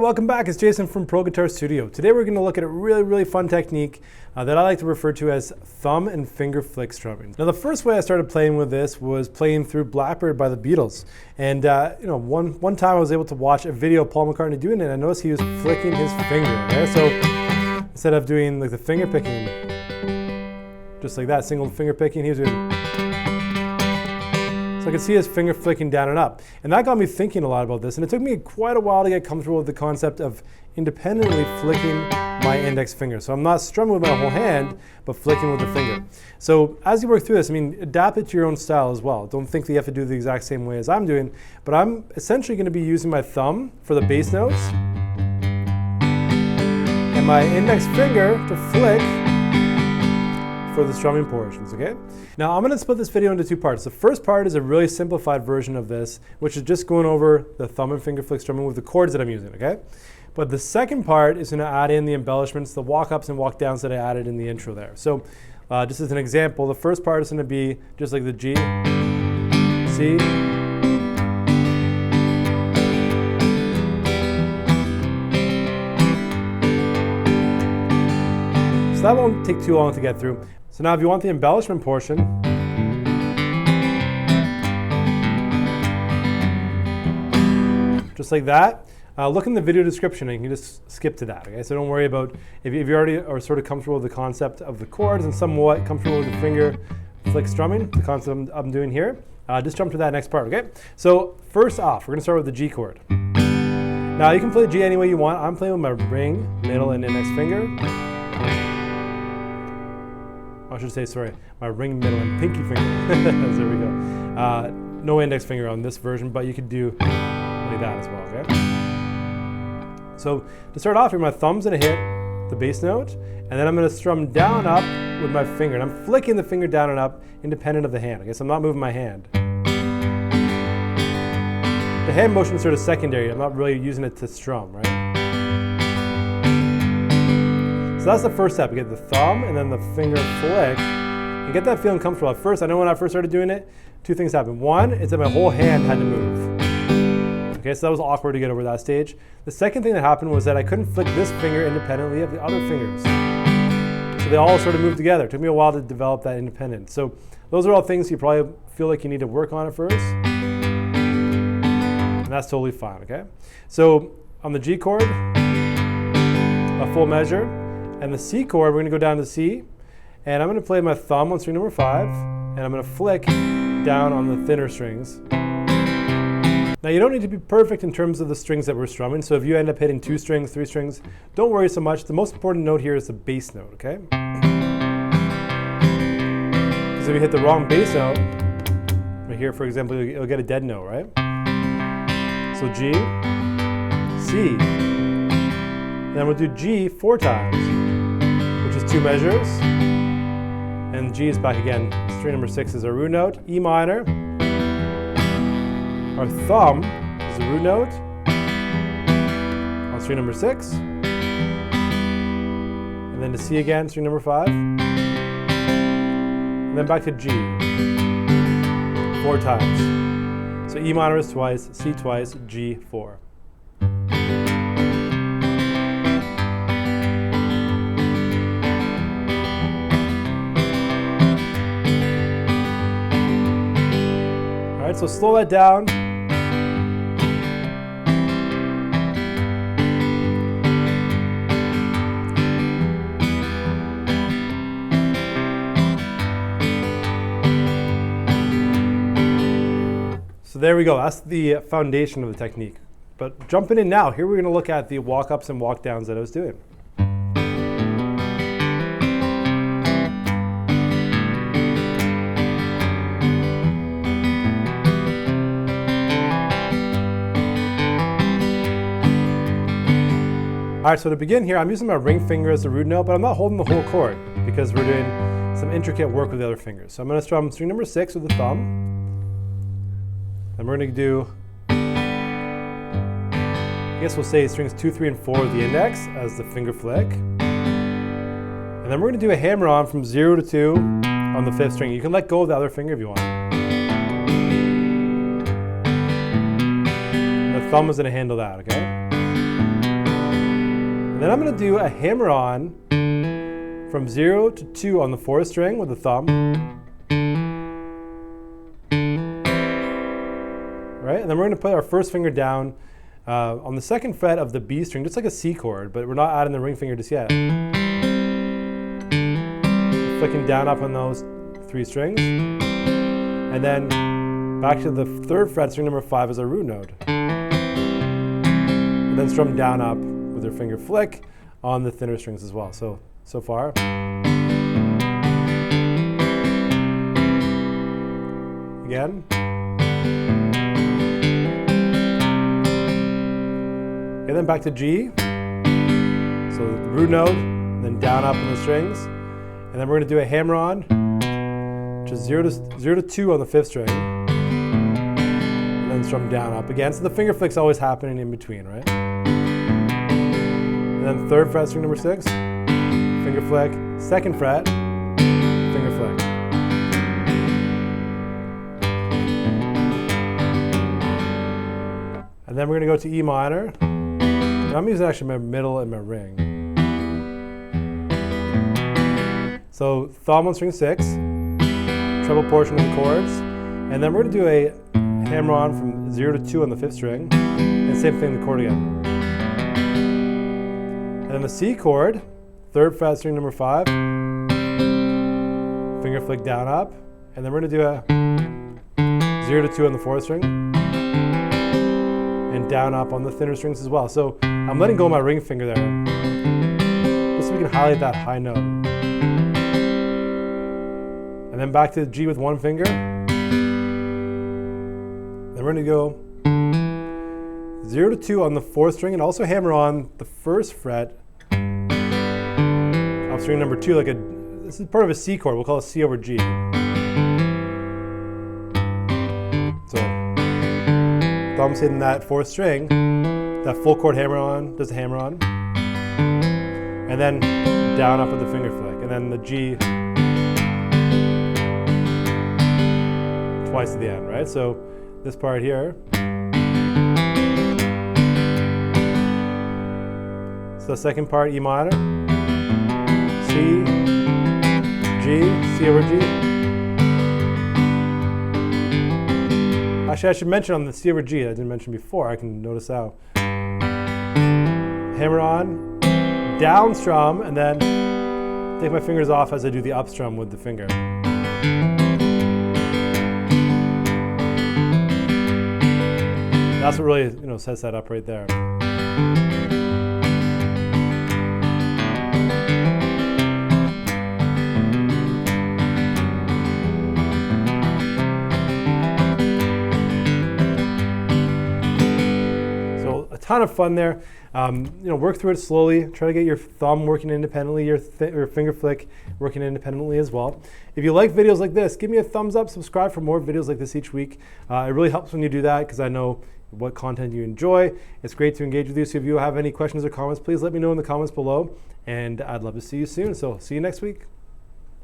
welcome back. It's Jason from Pro Guitar Studio. Today we're going to look at a really fun technique that I like to refer to as thumb and finger flick strumming. Now the first way I started playing with this was playing through Blackbird by the Beatles. And one time I was able to watch a video of Paul McCartney doing it, and I noticed he was flicking his finger. Okay? So instead of doing like the finger picking, just like that, single finger picking, he was doing. So I could see his finger flicking down and up. And that got me thinking a lot about this. And it took me quite a while to get comfortable with the concept of independently flicking my index finger. So I'm not strumming with my whole hand, but flicking with the finger. So as you work through this, adapt it to your own style as well. Don't think that you have to do the exact same way as I'm doing, but I'm essentially going to be using my thumb for the bass notes and my index finger to flick for the strumming portions, okay? Now I'm going to split this video into two parts. The first part is a really simplified version of this, which is just going over the thumb and finger flick strumming with the chords that I'm using, okay? But the second part is going to add in the embellishments, the walk-ups and walk-downs that I added in the intro there. So just as an example, the first part is going to be just like the G, C, so that won't take too long to get through. So now if you want the embellishment portion, just like that, look in the video description and you can just skip to that, okay? So don't worry about, if you already are sort of comfortable with the concept of the chords and somewhat comfortable with the finger flick strumming, the concept I'm doing here, just jump to that next part, okay? So first off, we're gonna start with the G chord. Now you can play the G any way you want. I'm playing with my ring, middle, and index finger. I should say, sorry, my ring, middle, and pinky finger. There we go. No index finger on this version, but you could do like that as well, okay? So to start off here, my thumb's gonna hit the bass note, and then I'm gonna strum down up with my finger, and I'm flicking the finger down and up independent of the hand, okay? So I'm not moving my hand. The hand motion is sort of secondary. I'm not really using it to strum, right? So that's the first step. You get the thumb and then the finger flick and get that feeling comfortable. At first, I know when I first started doing it, two things happened. One is that my whole hand had to move. Okay, so that was awkward to get over that stage. The second thing that happened was that I couldn't flick this finger independently of the other fingers. So they all sort of moved together. It took me a while to develop that independence. So those are all things you probably feel like you need to work on at first. And that's totally fine, okay? So on the G chord, a full measure. And the C chord, we're going to go down to C, and I'm going to play my thumb on string number 5, and I'm going to flick down on the thinner strings. Now you don't need to be perfect in terms of the strings that we're strumming, so if you end up hitting 2 strings, 3 strings, don't worry so much. The most important note here is the bass note, okay? Because if you hit the wrong bass note, right here for example, you'll get a dead note, right? So G, C, then we'll do G 4 times. Which is 2 measures, and G is back again. String number 6 is our root note, E minor. Our thumb is the root note on string number 6, and then to C again, string number 5, and then back to G 4 times. So E minor is twice, C twice, G 4. So slow that down. So there we go. That's the foundation of the technique. But jumping in now, here we're going to look at the walk-ups and walk-downs that I was doing. All right, so to begin here, I'm using my ring finger as the root note, but I'm not holding the whole chord because we're doing some intricate work with the other fingers. So I'm going to strum string number 6 with the thumb. And we're going to do, I guess we'll say strings 2, 3, and 4 with the index as the finger flick. And then we're going to do a hammer on from 0 to 2 on the 5th string. You can let go of the other finger if you want. And the thumb is going to handle that, okay? Then I'm going to do a hammer-on from 0 to 2 on the 4th string with the thumb. Right? And then we're going to put our first finger down on the 2nd fret of the B string, just like a C chord, but we're not adding the ring finger just yet. Flicking down up on those 3 strings. And then back to the 3rd fret, string number 5 as our root note. And then strum down up with your finger flick on the thinner strings as well. So far. Again. And then back to G. So the root note, then down up on the strings. And then we're going to do a hammer-on, which is 0 to 2 on the 5th string. And then strum down up again. So the finger flick's always happening in between, right? And then 3rd fret, string number 6, finger flick, 2nd fret, finger flick. And then we're going to go to E minor. And I'm using actually my middle and my ring. So thumb on string 6, treble portion of the chords, and then we're going to do a hammer-on from 0 to 2 on the 5th string, and same thing the chord again. And then the C chord, 3rd fret, string number 5, finger flick down up, and then we're going to do a 0 to 2 on the 4th string, and down up on the thinner strings as well. So I'm letting go of my ring finger there, just so we can highlight that high note. And then back to G with 1 finger. Then we're going to go 0 to 2 on the 4th string, and also hammer on the 1st fret of string number 2, this is part of a C chord, we'll call it C over G. So thumb's hitting that 4th string, that full chord hammer on, does the hammer on, and then down up with the finger flick, and then the G twice at the end, right? So this part here. So the 2nd part, E minor, C, G, C over G. Actually, I should mention on the C over G, I didn't mention before, I can notice how. Hammer on, down strum, and then take my fingers off as I do the up strum with the finger. That's what really, sets that up right there. So a ton of fun there. Work through it slowly. Try to get your thumb working independently, your finger flick working independently as well. If you like videos like this, give me a thumbs up, subscribe for more videos like this each week. It really helps when you do that because I know what content you enjoy. It's great to engage with you. So if you have any questions or comments, please let me know in the comments below. And I'd love to see you soon. So see you next week.